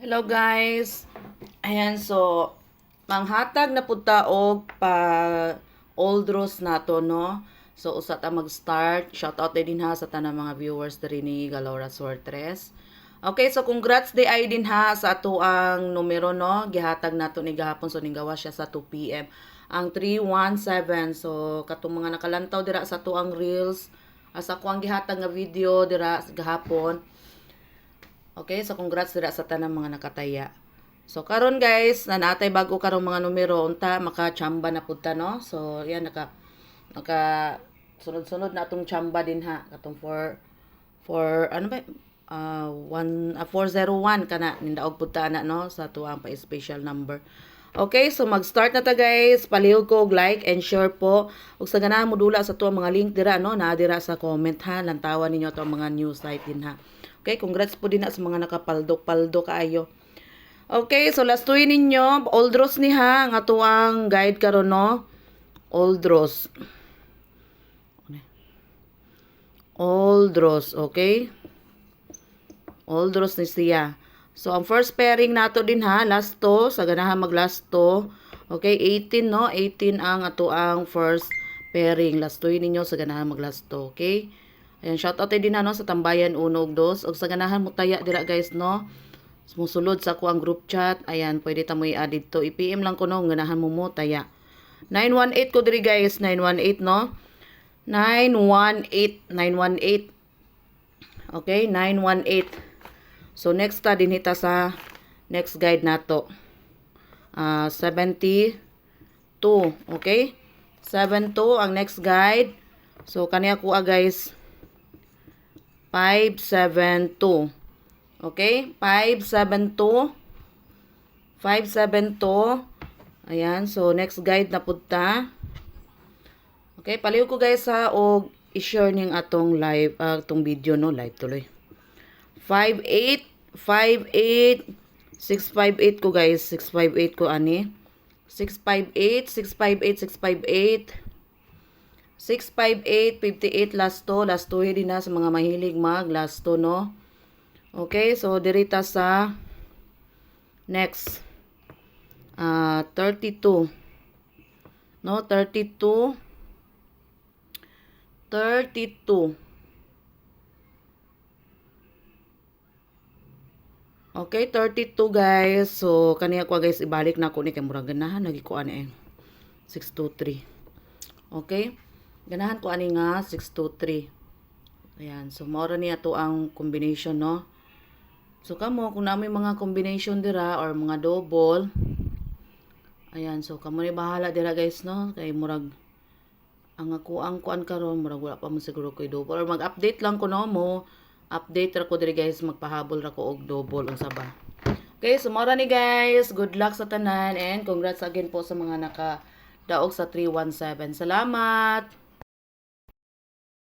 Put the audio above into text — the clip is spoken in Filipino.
Hello guys. Ayan, so manghatag na punta og pa old rose nato, no. So usa ta mag-start. Shout out din ha sa tanang mga viewers diri ni Galora Suertres. Okay, so congrats di ay din ha sa ato ang numero, no. Gihatag nato ni gahapon, so ninggawa siya sa 2 PM. Ang 317. So katong mga nakalantaw dira sa ato ang reels, asa ko ang gihatag nga video dira gahapon. Okay, so congrats dira sa tanang mga nakataya. So karon guys, nanatay bago karong mga numero unta maka-chamba na pud ta, no. So yan naka sunod-sunod na atong chamba din ha katong for ano ba 401 kana nindaog pud ta na, no, sa tuang pa special number. Okay, so mag-start na ta guys. Palihog ko like and share po. Ug sa ganahan mo dula sa tuang mga link dira, no, na dira sa comment ha. Lantawan ninyo to mga news site din ha. Okay, congrats po din na sa mga nakapaldo kaayo. Okay, so last tuin ninyo, Old Rose ni ha, ang atuang guide karon, no. Old Rose. Old Rose, okay? Old Rose ni siya. So ang first pairing nato din ha, last to, sa ganahan mag last to. Okay, 18, no? 18 ang atuang first pairing. Last tuin ninyo sa ganahan mag last to, okay? Ayan, shout out din na, no, sa tambayan 1 ug 2 og sa ganahan mo taya dira guys, no. Sumusulod sa ko ang group chat. Ayan, pwede ta mo i-add dito. I-PM lang ko, no, ganahan mo taya. 918 ko diri guys, 918, no. 918. Okay, 918. So next ta din hita sa next guide nato. 72. Okay? 72 ang next guide. So kaniya ko guys 572. Okay? 572. 572. Ayan. So, next guide na punta. Okay? Paliw ko guys ha. O, i-share ning atong live, atong video, no? Live tuloy. 58. 58. 658 ko guys. 658 ko ani. 658. 658. 658. 658, 58 last to. Last to din na sa mga mahilig mag last to, no? Okay, so dirita sa next 32. No, 32. 32. Okay, 32 guys. So kaniya ko guys ibalik na ko ni kay murag ganahan lagi ko ani 623. Okay? Ganahan ko ani nga 623. Ayan, so mao ra ni ato ang combination, no. So kamo kung namoy mga combination dira or mga double. Ayan, so kamo ni bahala dira guys, no. Kay murag ang ako ang kuan karon murag wala pa mo siguro koy double or mag-update lang ko, no, mo update ra ko diri guys, magpahabol ra ko og double unsa ba. Okay, so mao ra ni guys. Good luck sa tanan and congrats again po sa mga naka daog sa 317. Salamat.